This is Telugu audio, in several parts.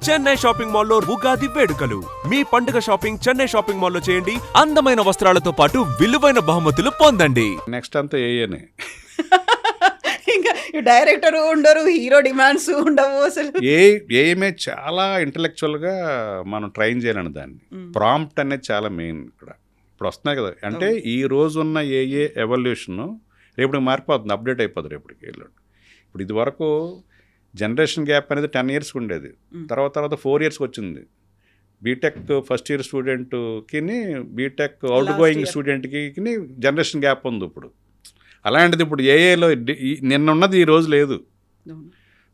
చెన్నై షాపింగ్ మాల్లో ఉగాది వేడుకలు. మీ పండుగ షాపింగ్ చెన్నై షాపింగ్ మాల్లో చేయండి. అందమైన వస్త్రాలతో పాటు విలువైన బహుమతులు పొందండి. నెక్స్ట్ అంతా ఏయనే ఇంకా డైరెక్టర్ ఉండరు, హీరో డిమాండ్స్ ఉండవు. అసలు ఏమే చాలా ఇంటలెక్చువల్గా మనం ట్రైన్ చేయాలని దాన్ని. ప్రాంప్ట్ అనేది చాలా మెయిన్ ఇక్కడ. ఇప్పుడు వస్తున్నాయి కదా, అంటే ఈ రోజు ఉన్న ఎవల్యూషన్ రేపటికి మారిపోతుంది, అప్డేట్ అయిపోతుంది రేపటికి. ఇప్పుడు ఇది వరకు జనరేషన్ గ్యాప్ అనేది 10 years ఉండేది, తర్వాత 4 years వచ్చింది. బీటెక్ ఫస్ట్ ఇయర్ స్టూడెంట్కి బీటెక్ అవుట్ గోయింగ్ స్టూడెంట్కి జనరేషన్ గ్యాప్ ఉంది ఇప్పుడు. అలాంటిది ఇప్పుడు ఏఏలో నిన్న ఉన్నది ఈ రోజు లేదు.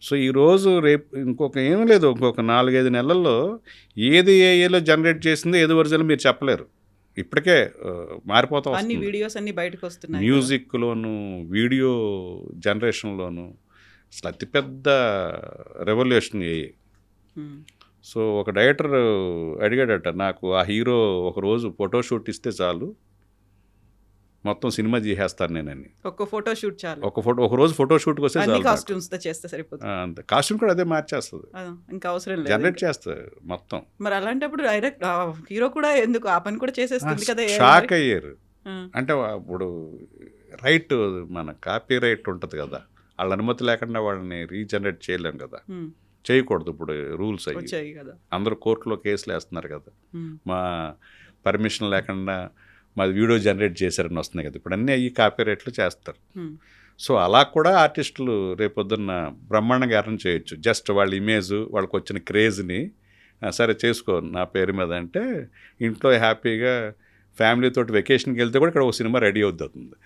సో ఈరోజు రేపు ఏమీ లేదు, ఇంకొక 4-5 నెలల్లో ఏది ఏఏలో జనరేట్ చేసిందో ఏది ఒరిజినల్ మీరు చెప్పలేరు. ఇప్పటికే మారిపోతాం. అన్ని వీడియోస్ అన్ని బయటకు వస్తున్నాయి, మ్యూజిక్లోను వీడియో జనరేషన్లోను. అసలు అతిపెద్ద రెవల్యూషన్ ఏఏ. సో ఒక డైరెక్టర్ అడిగాడట, నాకు ఆ హీరో ఒకరోజు ఫోటోషూట్ ఇస్తే చాలు, మొత్తం సినిమా చేసేస్తాను నేనని. ఒక ఫోటో షూట్ చాలు, ఒక రోజు ఫోటోషూట్కి వస్తే చాలు. కాస్ట్యూమ్స్ తో చేస్తే సరిపోతుంది. అంతే, కాస్ట్యూమ్ కూడా అదే మార్చేస్తుంది, ఇంకా అవసరం లేదు, జనరేట్ చేస్తుంది మొత్తం. మరి అలాంటప్పుడు డైరెక్ట్ హీరో కూడా ఎందుకు ఆ పని కూడా చేసేస్తుంది కదా. షాక్ అయ్యారు. అంటే ఇప్పుడు రైట్, మన కాపీ రైట్ ఉంటుంది కదా, వాళ్ళ అనుమతి లేకుండా వాళ్ళని రీజనరేట్ చేయలేం కదా, చేయకూడదు. ఇప్పుడు రూల్స్ అయ్యి కదా, అందరూ కోర్టులో కేసులు వేస్తున్నారు కదా, మా పర్మిషన్ లేకుండా మాది వీడియో జనరేట్ చేశారని వస్తున్నాయి కదా, ఇప్పుడు అన్నీ అయ్యి కాపీ రైట్లు చేస్తారు. సో అలా కూడా ఆర్టిస్టులు రేపొద్దున్న బ్రహ్మాండంగా అర్న్ చేయొచ్చు. జస్ట్ వాళ్ళ ఇమేజ్, వాళ్ళకి వచ్చిన క్రేజ్ని సరే చేసుకో నా పేరు మీద అంటే, ఇంట్లో హ్యాపీగా ఫ్యామిలీతో వెకేషన్కి వెళ్తే కూడా ఇక్కడ ఒక సినిమా రెడీ అవుతుంది,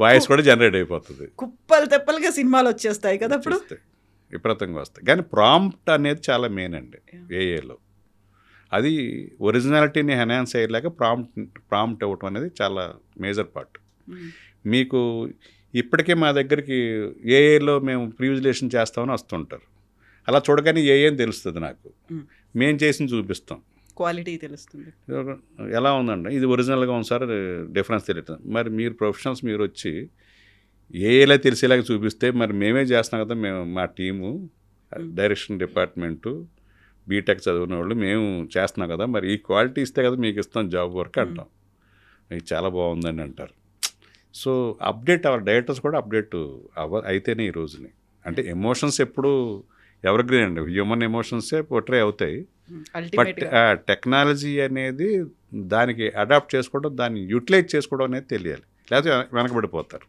వాయిస్ కూడా జనరేట్ అయిపోతుంది, కుప్పలు తెప్పలుగా సినిమాలు వచ్చేస్తాయి కదా అప్పుడు, విపరీతంగా వస్తాయి. కానీ ప్రాంప్ట్ అనేది చాలా మెయిన్ అండి ఏఏలో. అది ఒరిజినాలిటీని ఎన్హాన్స్ అయ్యేలాగా ప్రాంప్ట్ ఇవ్వటం అనేది చాలా మేజర్ పార్ట్. మీకు ఇప్పటికే మా దగ్గరికి ఏఏలో మేము ప్రివిజులేషన్ చేస్తామని వస్తుంటారు. అలా చూడగానే ఏఏని తెలుస్తుంది నాకు, మేము చేసి చూపిస్తాం, క్వాలిటీ తెలుస్తుంది, ఎలా ఉందండి ఇది ఒరిజినల్గా ఉంది సార్, డిఫరెన్స్ తెలియదు. మరి మీరు ప్రొఫెషనల్స్ మీరు వచ్చి ఏఏలా తెలిసేలాగా చూపిస్తే మరి మేమే చేస్తున్నాం కదా, మా టీము డైరెక్షన్ డిపార్ట్మెంటు బీటెక్ చదివిన వాళ్ళు మేము చేస్తున్నాం కదా, మరి ఈ క్వాలిటీ ఇస్తే కదా మీకు ఇస్తాం జాబ్ వర్క్ అంటాం. ఇది చాలా బాగుందని అంటారు. సో అప్డేట్ అవ్వాలి, డైరెక్టర్స్ కూడా అప్డేట్ అయితేనే ఈ రోజుని. అంటే ఎమోషన్స్ ఎప్పుడు ఎవర్ గ్రీన్ అండి, హ్యూమన్ ఎమోషన్సే పోట్రే అవుతాయి. బట్ టెక్నాలజీ అనేది దానికి అడాప్ట్ చేసుకోవడం, దాన్ని యూటిలైజ్ చేసుకోవడం అనేది తెలియాలి, లేకపోతే వెనకబడిపోతారు.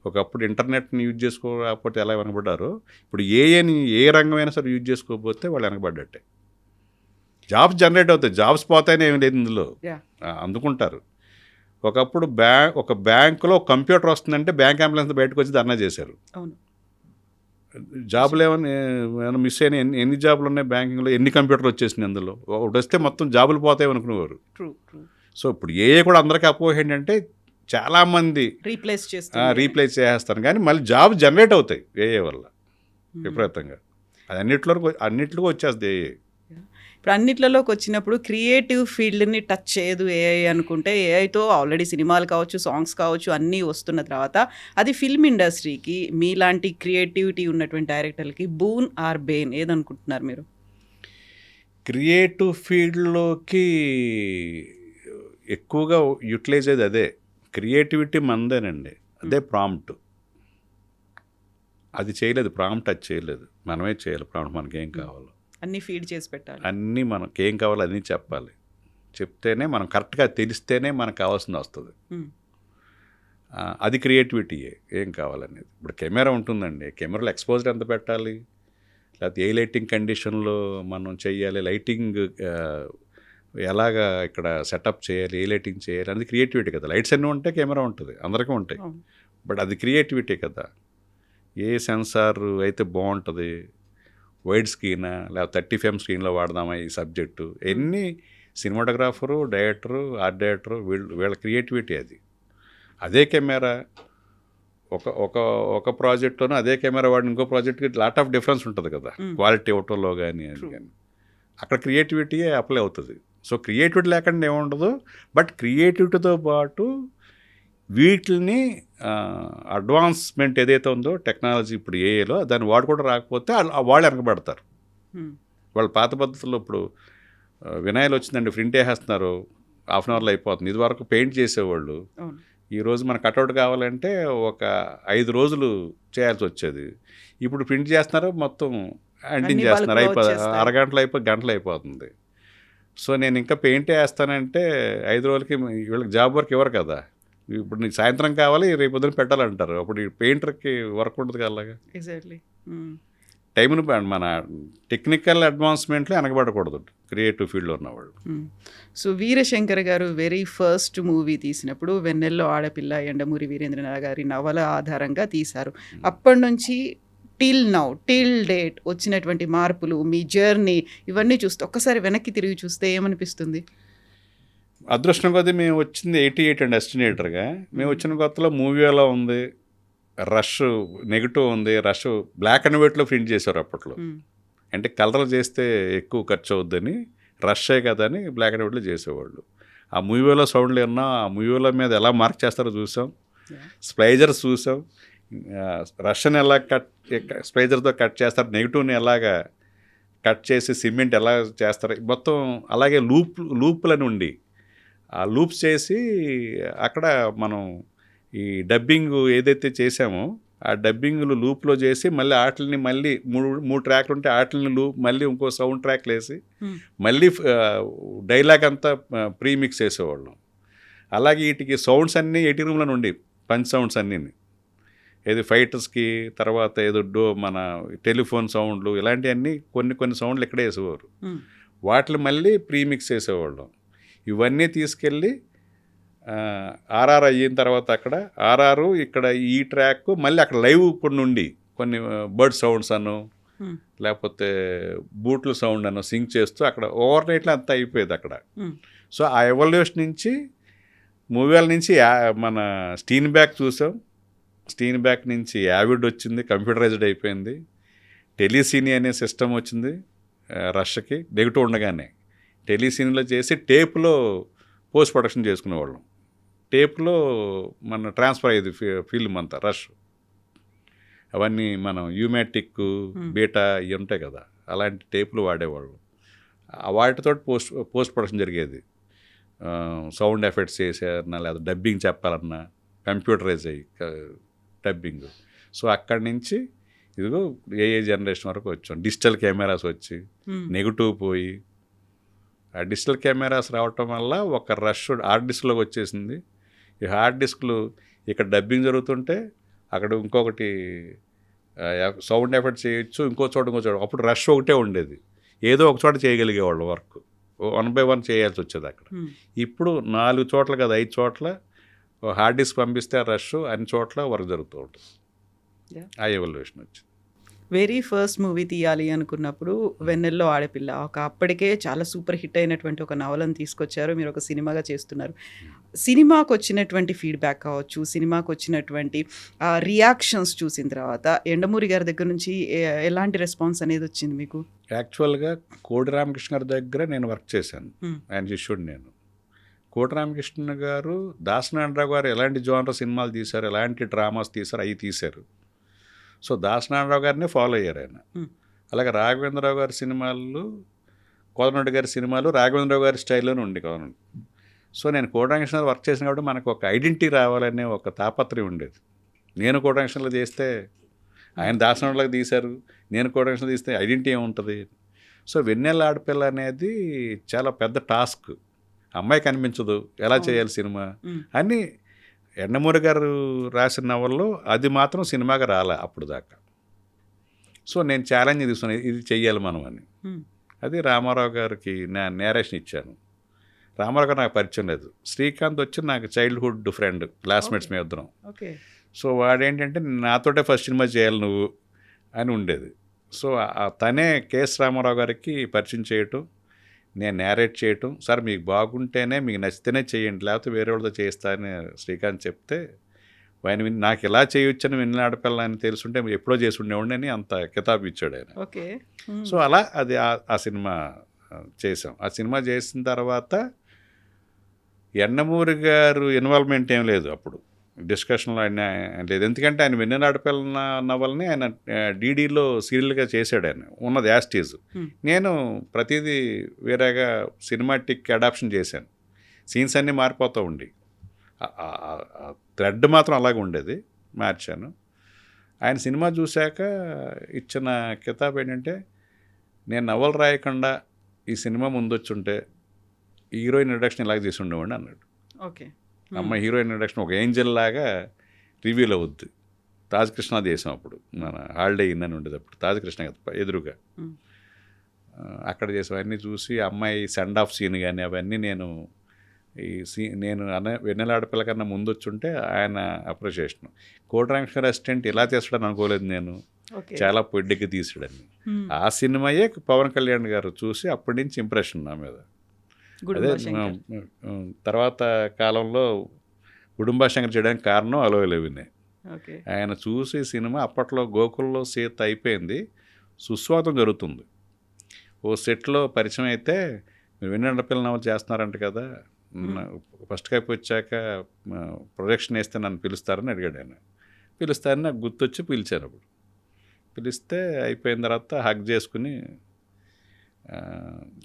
ఒకప్పుడు ఇంటర్నెట్ని యూజ్ చేసుకోకపోతే ఎలా వెనకబడ్డారో, ఇప్పుడు ఏఏని ఏ రంగమైనా సరే యూజ్ చేసుకోకపోతే వాళ్ళు వెనకబడ్డట్టే. జాబ్స్ జనరేట్ అవుతాయి, జాబ్స్ పోతాయని ఏమి లేదు ఇందులో, అందుకుంటారు. ఒకప్పుడు ఒక బ్యాంకులో కంప్యూటర్ వస్తుందంటే బ్యాంక్ అంబులెన్స్ బయటకు వచ్చి ధర్నా చేశారు. జాబులు ఏమైనా మిస్ అయినా ఎన్ని జాబులు ఉన్నాయి బ్యాంకింగ్లో, ఎన్ని కంప్యూటర్లు వచ్చేసినాయి అందులో, ఒకటి వస్తే మొత్తం జాబులు పోతాయి అనుకునేవారు. సో ఇప్పుడు ఏఏ కూడా అందరికీ అపోహ ఏంటంటే చాలామంది రీప్లేస్ చేసేస్తారు, కానీ మళ్ళీ జాబ్ జనరేట్ అవుతాయి ఏఏ వల్ల విపరీతంగా. అది అన్నిట్లో వచ్చేస్తుంది ఏఏ. ఇప్పుడు అన్నిట్లలోకి వచ్చినప్పుడు క్రియేటివ్ ఫీల్డ్ని టచ్ చేయదు ఏఐ అనుకుంటే, ఏఐతో ఆల్రెడీ సినిమాలు కావచ్చు, సాంగ్స్ కావచ్చు, అన్నీ వస్తున్న తర్వాత అది ఫిల్మ్ ఇండస్ట్రీకి, మీలాంటి క్రియేటివిటీ ఉన్నటువంటి డైరెక్టర్లకి బూన్ ఆర్ బెయిన్ ఏదనుకుంటున్నారు మీరు? క్రియేటివ్ ఫీల్డ్లోకి ఎక్కువగా యూటిలైజ్ అయ్యేది అదే, క్రియేటివిటీ మందేనండి, అదే ప్రాంప్ట్. అది చేయలేదు, ప్రాంప్ట్ అది చేయలేదు, మనమే చేయాలి. ప్రాంప్ట్ మనకేం కావాలో అన్నీ ఫీడ్ చేసి పెట్టాలి, అన్నీ మనకి ఏం కావాలో అన్నీ చెప్పాలి. చెప్తేనే మనం కరెక్ట్గా తెలిస్తేనే మనకు కావాల్సింది వస్తుంది. అది క్రియేటివిటీయే, ఏం కావాలనేది. ఇప్పుడు కెమెరా ఉంటుందండి, కెమెరాలో ఎక్స్పోజర్ ఎంత పెట్టాలి, లేకపోతే ఏ లైటింగ్ కండిషన్లో మనం చెయ్యాలి, లైటింగ్ ఎలాగా ఇక్కడ సెటప్ చేయాలి, ఏ లైటింగ్ చేయాలి అనేది క్రియేటివిటీ కదా. లైట్స్ అన్నీ ఉంటే కెమెరా ఉంటుంది, అందరికీ ఉంటాయి, బట్ అది క్రియేటివిటీ కదా. ఏ సెన్సార్ అయితే బాగుంటుంది, వైడ్ స్క్రీనా లేకపోతే 30 FM స్క్రీన్లో వాడదామా ఈ సబ్జెక్టు, ఎన్ని సినిమాటోగ్రాఫరు, డైరెక్టరు, ఆర్ట్ డైరెక్టరు వీళ్ళ క్రియేటివిటీ అది. అదే కెమెరా ఒక ప్రాజెక్ట్లోనూ అదే కెమెరా వాడిని ఇంకో ప్రాజెక్ట్కి లాట్ ఆఫ్ డిఫరెన్స్ ఉంటుంది కదా, క్వాలిటీ ఇవ్వటంలో కానీ అది కానీ. అక్కడ క్రియేటివిటీయే అప్లై అవుతుంది. సో క్రియేటివిటీ లేకుండా ఏముండదు, బట్ క్రియేటివిటీతో పాటు వీటిని అడ్వాన్స్మెంట్ ఏదైతే ఉందో టెక్నాలజీ ఇప్పుడు ఏఏలో దాన్ని వాడు కూడా రాకపోతే వాళ్ళు వెనకబడతారు. వాళ్ళ పాత పద్ధతుల్లో ఇప్పుడు వినాయలు వచ్చిందండి, ప్రింట్ వేసేస్తున్నారు, హాఫ్ అన్ అవర్లో అయిపోతుంది. ఇది వరకు పెయింట్ చేసేవాళ్ళు. ఈరోజు మన కట్అవుట్ కావాలంటే ఒక 5 రోజులు చేయాల్సి వచ్చేది. ఇప్పుడు ప్రింట్ చేస్తున్నారు, మొత్తం అంటింగ్ చేస్తున్నారు, అరగంటలో గంటలు అయిపోతుంది. సో నేను ఇంకా పెయింటే వేస్తానంటే 5 రోజులకి వీళ్ళకి జాబ్ వర్క్ ఇవ్వరు కదా. ఇప్పుడు నీకు సాయంత్రం కావాలి, రేపు పొద్దున పెట్టాలంటారు. అప్పుడు ఈ పెయింటర్కి వర్క్ ఉంటుంది కదా. అలాగా ఎగ్జాక్ట్లీ టైంను మన టెక్నికల్ అడ్వాన్స్మెంట్లో వెనకబడకూడదు క్రియేటివ్ ఫీల్డ్లో ఉన్నవాళ్ళు. సో వీరశంకర్ గారు వెరీ ఫస్ట్ మూవీ తీసినప్పుడు వెన్నెల్లో ఆడపిల్ల యండమూరి వీరేంద్రనాథ్ గారి నవల ఆధారంగా తీశారు. అప్పటి నుంచి టిల్ డేట్ వచ్చినటువంటి మార్పులు, మీ జర్నీ, ఇవన్నీ చూస్తే ఒక్కసారి వెనక్కి తిరిగి చూస్తే ఏమనిపిస్తుంది? అదృష్టం కొద్దీ మేము వచ్చింది 88 అండి ఎస్టినేటర్గా. మేము వచ్చిన కొత్తలో మూవీ ఎలా ఉంది, రష్ నెగిటివ్ ఉంది, రష్ బ్లాక్ అండ్ వైట్లో ప్రింట్ చేశారు అప్పట్లో. అంటే కలర్ చేస్తే ఎక్కువ ఖర్చు అవుద్దని, రషే కదా అని బ్లాక్ అండ్ వైట్లో చేసేవాళ్ళు. ఆ మూవీలో సౌండ్లు విన్నా, ఆ మూవీల మీద ఎలా మార్క్ చేస్తారో చూసాం, స్ప్లైజర్స్ చూసాం, రష్ని ఎలా స్ప్లైజర్తో కట్ చేస్తారు, నెగిటివ్ని ఎలాగా కట్ చేసి సిమెంట్ ఎలా చేస్తారు, మొత్తం అలాగే లూప్లని ఉండి ఆ లూప్స్ చేసి అక్కడ మనం ఈ డబ్బింగ్ ఏదైతే చేసామో ఆ డబ్బింగ్లు లూప్లో చేసి మళ్ళీ ఆటలని మళ్ళీ మూడు ట్రాక్లు ఉంటే ఆటలని మళ్ళీ ఇంకో సౌండ్ ట్రాక్లు వేసి మళ్ళీ డైలాగ్ అంతా ప్రీమిక్స్ చేసేవాళ్ళం. అలాగే వీటికి సౌండ్స్ అన్నీ 80 రూమ్లో ఉండి పంచ్ సౌండ్స్ అన్నీ, ఏది ఫైటర్స్కి, తర్వాత ఏదో మన టెలిఫోన్ సౌండ్లు, ఇలాంటివన్నీ కొన్ని సౌండ్లు ఇక్కడే వేసేవారు. వాటిని మళ్ళీ ప్రీమిక్స్ చేసేవాళ్ళం. ఇవన్నీ తీసుకెళ్ళి ఆర్ఆర్ అయిన తర్వాత అక్కడ ఆర్ఆర్ ఇక్కడ ఈ ట్రాక్ మళ్ళీ అక్కడ లైవ్ కొన్ని బర్డ్ సౌండ్స్ అను లేకపోతే బూట్ల సౌండ్ అను సింక్ చేస్తూ అక్కడ ఓవర్ నైట్లో అంతా అయిపోయేది అక్కడ. సో ఆ ఎవల్యూషన్ నుంచి మూవీల నుంచి మన స్టీన్ బ్యాక్ చూసాం, స్టీన్ బ్యాక్ నుంచి యావిడ్ వచ్చింది, కంప్యూటరైజ్డ్ అయిపోయింది. టెలిసీనీ అనే సిస్టమ్ వచ్చింది రష్కి నెగిటివ్ ఉండగానే. టెలిసీనీలో చేసి టేప్లో పోస్ట్ ప్రొడక్షన్ చేసుకునేవాళ్ళం. టేప్లో మన ట్రాన్స్ఫర్ అయ్యేది ఫిల్మ్ అంతా రష్. అవన్నీ మనం యూమాటిక్, బీటా ఇవి ఉంటాయి కదా, అలాంటి టేపులు వాడేవాళ్ళు. వాటితో పోస్ట్ ప్రొడక్షన్ జరిగేది. సౌండ్ ఎఫెక్ట్స్ చేసారన్నా లేదా డబ్బింగ్ చెప్పాలన్నా కంప్యూటరైజ్ అయ్యి డబ్బింగ్. సో అక్కడి నుంచి ఇదిగో ఏ జనరేషన్ వరకు వచ్చాం. డిజిటల్ కెమెరాస్ వచ్చి నెగిటివ్ పోయి ఆ డిజిటల్ కెమెరాస్ రావటం వల్ల ఒక రష్ హార్డ్ డిస్క్లోకి వచ్చేసింది. ఈ హార్డ్ డిస్క్లు ఇక్కడ డబ్బింగ్ జరుగుతుంటే అక్కడ ఇంకొకటి సౌండ్ ఎఫెక్ట్ చేయొచ్చు, ఇంకో చోట. అప్పుడు రష్ ఒకటే ఉండేది, ఏదో ఒక చోట చేయగలిగేవాళ్ళు వర్క్, 1 by 1 చేయాల్సి వచ్చేది అక్కడ. ఇప్పుడు 4 చోట్ల కదా 5 చోట్ల హార్డ్ డిస్క్ పంపిస్తే ఆ రష్ అన్ని చోట్ల వర్క్ జరుగుతూ ఉంటుంది. ఆ ఎవల్యూషన్ వచ్చింది. వెరీ ఫస్ట్ మూవీ తీయాలి అనుకున్నప్పుడు వెన్నెల్లో ఆడపిల్ల అప్పటికే చాలా సూపర్ హిట్ అయినటువంటి ఒక నవలను తీసుకొచ్చారు, మీరు ఒక సినిమాగా చేస్తున్నారు. సినిమాకు వచ్చినటువంటి ఫీడ్బ్యాక్ కావచ్చు, సినిమాకు వచ్చినటువంటి రియాక్షన్స్ చూసిన తర్వాత యండమూరి గారి దగ్గర నుంచి ఎలాంటి రెస్పాన్స్ అనేది వచ్చింది మీకు? యాక్చువల్గా కోడి రామకృష్ణ గారి దగ్గర నేను వర్క్ చేశాను, ఆయన శిష్యుడు నేను. కోటి రామకృష్ణ గారు, దాసనారాయణరావు గారు ఎలాంటి జోనర్ సినిమాలు తీశారు, ఎలాంటి డ్రామాస్ తీశారు, అవి తీశారు. సో దాసనారాయణరావు గారినే ఫాలో అయ్యారు ఆయన. అలాగే రాఘవేంద్రరావు గారి సినిమాలు, కోదండరెడ్డి గారి సినిమాలు రాఘవేంద్రరావు గారి స్టైల్లోనే ఉండి కోదండ. సో నేను కోటరామకృష్ణ వర్క్ చేసిన కాబట్టి మనకు ఒక ఐడెంటిటీ రావాలనే ఒక తాపత్రయం ఉండేది. నేను కోటరామకృష్ణలో చేస్తే ఆయన దాసనారాయణరావుకి తీశారు, నేను కోటరామకృష్ణ తీస్తే ఐడెంటిటీ ఏముంటుంది. సో వెన్నెల ఆడపిల్ల అనేది చాలా పెద్ద టాస్క్. అమ్మాయి కనిపించదు, ఎలా చేయాలి సినిమా అని యండమూరి గారు రాసిన నవల్లో అది మాత్రం సినిమాగా రాలే అప్పుడు దాకా. సో నేను ఛాలెంజ్ తీసుకున్నాను, ఇది చెయ్యాలి మనం అని. అది రామారావు గారికి నేరేషన్ ఇచ్చాను. రామారావు గారు నాకు పరిచయం లేదు, శ్రీకాంత్ వచ్చి నాకు చైల్డ్హుడ్ ఫ్రెండ్, క్లాస్మేట్స్ మేము ఇద్దరం. సో వాడేంటంటే నాతోటే ఫస్ట్ సినిమా చేయాలి నువ్వు అని ఉండేది. సో తనే కేఎస్ రామారావు గారికి పరిచయం చేయటం, నేను నేరేట్ చేయటం, సార్ మీకు బాగుంటేనే, మీకు నచ్చితేనే చేయండి, లేకపోతే వేరే వాళ్ళతో చేస్తా అని శ్రీకాంత్ చెప్తే ఆయన నాకు ఎలా చేయొచ్చని వెన్నెల ఆడపిల్ల అని తెలుసుంటే ఎప్పుడో చేసి ఉండేవాడిని అని అంత కితాబు ఇచ్చాడు ఆయన. సో అలా అది ఆ సినిమా చేసాం. ఆ సినిమా చేసిన తర్వాత యండమూరి గారు ఇన్వాల్వ్మెంట్ ఏం లేదు అప్పుడు. డిస్కషన్లో ఆయన లేదు, ఎందుకంటే ఆయన వెన్నెల ఆడపిల్ల నవల్ని ఆయన డీడీలో సీరియల్గా చేశాడు, ఆయన ఉన్నది యాస్టీజ్. నేను ప్రతిదీ వేరేగా సినిమాటిక్ అడాప్షన్ చేశాను, సీన్స్ అన్నీ మారిపోతూ ఉండి, థ్రెడ్ మాత్రం అలాగే ఉండేది, మార్చాను. ఆయన సినిమా చూశాక ఇచ్చిన కితాబ్ ఏంటంటే, నేను నవలు రాయకుండా ఈ సినిమా ముందొచ్చుంటే హీరోయిన్ ఇంట్రడక్షన్ ఇలాగ చేసి ఉండేవాడిని అన్నాడు. ఓకే. అమ్మ హీరోయిన్ ఇంట్రడక్షన్ ఒక ఏంజల్ లాగా రివ్యూలో అవుద్ది. తాజకృష్ణ దేశం అప్పుడు మన హాలిడే ఇన్ అని ఉండేది, అప్పుడు తాజకృష్ణ కదా ఎదురుగా, అక్కడ చేసాం. అవన్నీ చూసి అమ్మాయి సెండ్ ఆఫ్ సీన్ కానీ అవన్నీ నేను నేను వెన్నెల ఆడపిల్ల కన్నా ముందు వచ్చుంటే ఆయన అప్రిషియేషన్. కోటరాంకర్ అసిస్టెంట్ ఇలా చేస్తాడని అనుకోలేదు నేను, చాలా పొడ్డెక్కి తీసాడని. ఆ సినిమాయే పవన్ కళ్యాణ్ గారు చూసి అప్పటి నుంచి ఇంప్రెషన్ నా మీద. అదే తర్వాత కాలంలో గుడుంబాశంకర్ చేయడానికి కారణం అలోయలేవినే. ఆయన చూసి సినిమా అప్పట్లో గోకుల్లో సీత అయిపోయింది, సుస్వాగతం జరుగుతుంది. ఓ సెట్లో పరిచయం అయితే, మీరు వెన్నెల పిల్ల నవలు చేస్తున్నారంట కదా, ఫస్ట్ కైపు వచ్చాక ప్రొజెక్షన్ వేస్తే నన్ను పిలుస్తారని అడిగాడు ఆయన. పిలుస్తారని నాకు గుర్తొచ్చి పిలిచాను. అప్పుడు పిలిస్తే అయిపోయిన తర్వాత హగ్ చేసుకుని,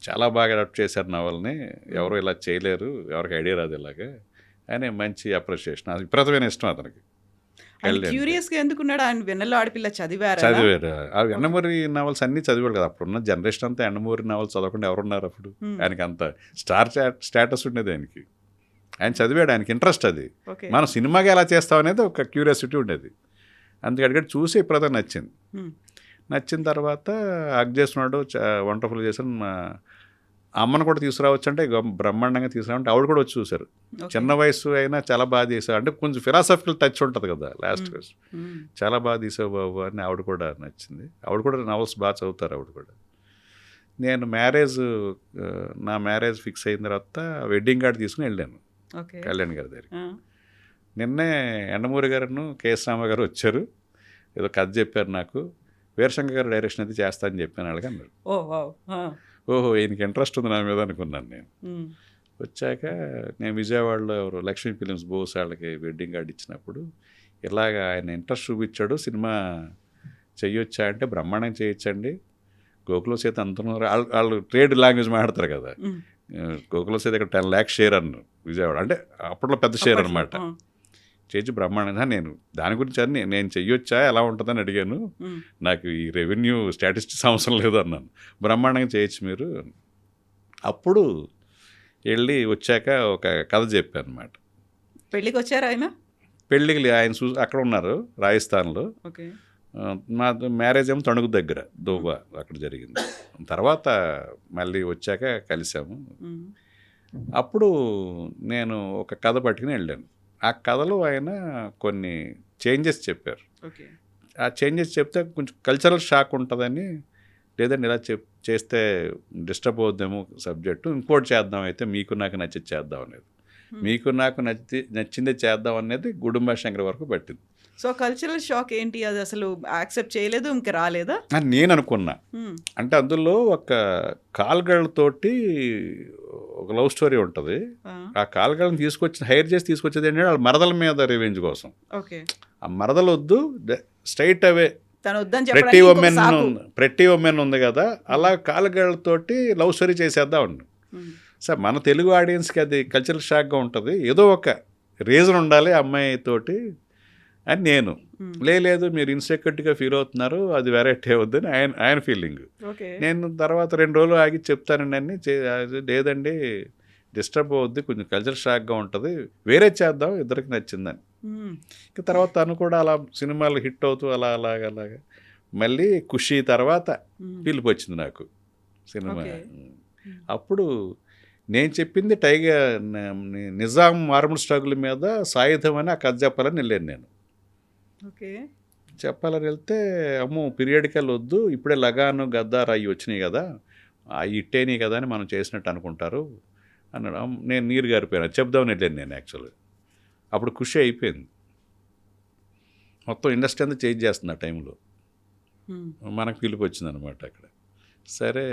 చాలా బాగా అడాప్ట్ చేశారు నవల్ని, ఎవరు ఇలా చేయలేరు, ఎవరికి ఐడియా రాదు ఇలాగా అని మంచి అప్రిషియేషన్. అది విపరీతమైన ఇష్టం అతనికి. క్యూరియస్గా ఎందుకున్నాడు ఆయన? వెన్నెల ఆడపిల్ల చదివారు. ఆ ఎండమూరి నవల్స్ అన్నీ చదివాడు కదా, అప్పుడున్న జనరేషన్ అంతా ఎండమూరి నవల్స్ చదవకుండా ఎవరున్నారు అప్పుడు? ఆయనకి అంత స్టాటస్ ఉండేది ఆయనకి. ఆయన చదివాడు, ఆయనకి ఇంట్రెస్ట్ అది. మనం సినిమాగా ఎలా చేస్తాం అనేది ఒక క్యూరియాసిటీ ఉండేది. అందుకడిగా చూసి విపరీతం నచ్చింది. నచ్చిన తర్వాత హగ్ చేస్తున్నాడు, వండర్ఫుల్ చేశాను. మా అమ్మను కూడా తీసుకురావచ్చు అంటే బ్రహ్మాండంగా తీసుకురావంటే ఆవిడ కూడా వచ్చి చూశారు. చిన్న వయసు అయినా చాలా బాగా తీసావు అంటే, కొంచెం ఫిలాసఫికల్ టచ్ ఉంటుంది కదా లాస్ట్, చాలా బాగా తీసావు బాబు అని ఆవిడ కూడా నచ్చింది. ఆవిడ కూడా నవల్స్ బాగా చదువుతారు ఆవిడ కూడా. నేను నా మ్యారేజ్ ఫిక్స్ అయిన తర్వాత వెడ్డింగ్ కార్డు తీసుకుని వెళ్ళాను కళ్యాణ్ గారి దగ్గరికి. నిన్నే ఎండమూరి గారును కేఎస్ రామ గారు వచ్చారు, ఏదో కథ చెప్పారు నాకు, వీరశంకర్ గారు డైరెక్షన్ అయితే చేస్తా అని చెప్పాను వాళ్ళకి అన్నారు. ఓహో ఈయనకి ఇంట్రెస్ట్ ఉంది నా మీద అనుకున్నాను నేను. వచ్చాక నేను విజయవాడలో ఎవరు లక్ష్మీ ఫిలిమ్స్ బోస్ వాళ్ళకి వెడ్డింగ్ కార్డు ఇచ్చినప్పుడు ఇలాగ ఆయన ఇంట్రెస్ట్ చూపించాడు, సినిమా చెయ్యొచ్చా అంటే బ్రహ్మాండం చేయొచ్చండి, గోకుల సీత అంటున్నారు. వాళ్ళు ట్రేడ్ లాంగ్వేజ్ మాట్లాడతారు కదా, గోకుల సీత ఇక్కడ 10 lakhs షేర్ అన్నారు విజయవాడ, అంటే అప్పట్లో పెద్ద షేర్ అనమాట. చేసి బ్రహ్మాండంగా నేను దాని గురించి అని నేను చెయ్యొచ్చా ఎలా ఉంటుందని అడిగాను. నాకు ఈ రెవెన్యూ స్టాటిస్టిక్స్ అవసరం లేదు అన్నాను. బ్రహ్మాండంగా చేయొచ్చు మీరు. అప్పుడు వెళ్ళి వచ్చాక ఒక కథ చెప్పాను అనమాట. పెళ్ళికి వచ్చారు ఆయన? పెళ్ళికి ఆయన అక్కడ ఉన్నారు రాజస్థాన్లో. మా మ్యారేజ్ ఏమో తణుకు దగ్గర దోబా అక్కడ జరిగింది. తర్వాత మళ్ళీ వచ్చాక కలిసాము. అప్పుడు నేను ఒక కథ పట్టుకుని వెళ్ళాను. ఆ కథలో ఆయన కొన్ని చేంజెస్ చెప్పారు. ఆ చేంజెస్ చెప్తే కొంచెం కల్చరల్ షాక్ ఉంటుందని, లేదండి ఇలా చేస్తే డిస్టర్బ్ అవుద్దేమో సబ్జెక్టు, ఇంకోటి చేద్దాం అయితే మీకు నాకు నచ్చింది చేద్దాం అనేది, మీకు నాకు నచ్చిందే చేద్దాం అనేది గుడుంబాశంకర్ వరకు పట్టింది. సో కల్చరల్ షాక్ ఏంటి? అది అసలు యాక్సెప్ట్ చేయలేదు, ఇంకా రాలేదా అని నేను అనుకున్నా. అంటే అందులో ఒక కాల్గళ్ళతోటి ఒక లవ్ స్టోరీ ఉంటుంది. ఆ కాల్గళ్ళని హైర్ చేసి తీసుకొచ్చేది ఏంటంటే వాళ్ళ మరదల మీద రివెంజ్ కోసం. ఆ మరదలు వద్దు, స్ట్రైట్ అవే ప్రెట్టి ఉమెన్ ఉంది కదా, అలా కాల్గళ్ళతోటి లవ్ స్టోరీ చేసేద్దాం అండి. సార్ మన తెలుగు ఆడియన్స్కి అది కల్చరల్ షాక్గా ఉంటుంది, ఏదో ఒక రీజన్ ఉండాలి అమ్మాయితోటి అని నేను. లేదు మీరు ఇన్సెక్యూరిటీగా ఫీల్ అవుతున్నారు, అది వెరైటీ అవుద్దని ఆయన ఫీలింగ్. నేను తర్వాత 2 రోజులు ఆగి చెప్తానండి అన్ని, లేదండి డిస్టర్బ్ అవుద్ది, కొంచెం కల్చర్ షాక్గా ఉంటుంది, వేరే చేద్దాం ఇద్దరికి నచ్చిందని. ఇంకా తర్వాత తను కూడా అలా సినిమాలు హిట్ అవుతూ అలాగా మళ్ళీ ఖుషి తర్వాత పిలుపు వచ్చింది నాకు సినిమా. అప్పుడు నేను చెప్పింది నిజాం ఆర్మడ్ స్ట్రగుల్ మీద సాయుధం అని ఆ కథ చెప్పాలని వెళ్ళాను నేను. చెప్పాలని వెళ్తే అమ్మో పీరియడికల్ వద్దు, ఇప్పుడే లగాను గద్దార్ అవి వచ్చినాయి కదా, అవి ఇట్టేనాయి కదా అని మనం చేసినట్టు అనుకుంటారు అన్నాడు. నేను నీరు గారిపోయాను, చెప్దామని వెళ్ళాను నేను. యాక్చువల్గా అప్పుడు ఖుషి అయిపోయింది, మొత్తం ఇండస్ట్రీ అంతా చేంజ్ చేస్తుంది ఆ టైంలో. మనకు పిలుపు వచ్చింది అనమాట అక్కడ. సరే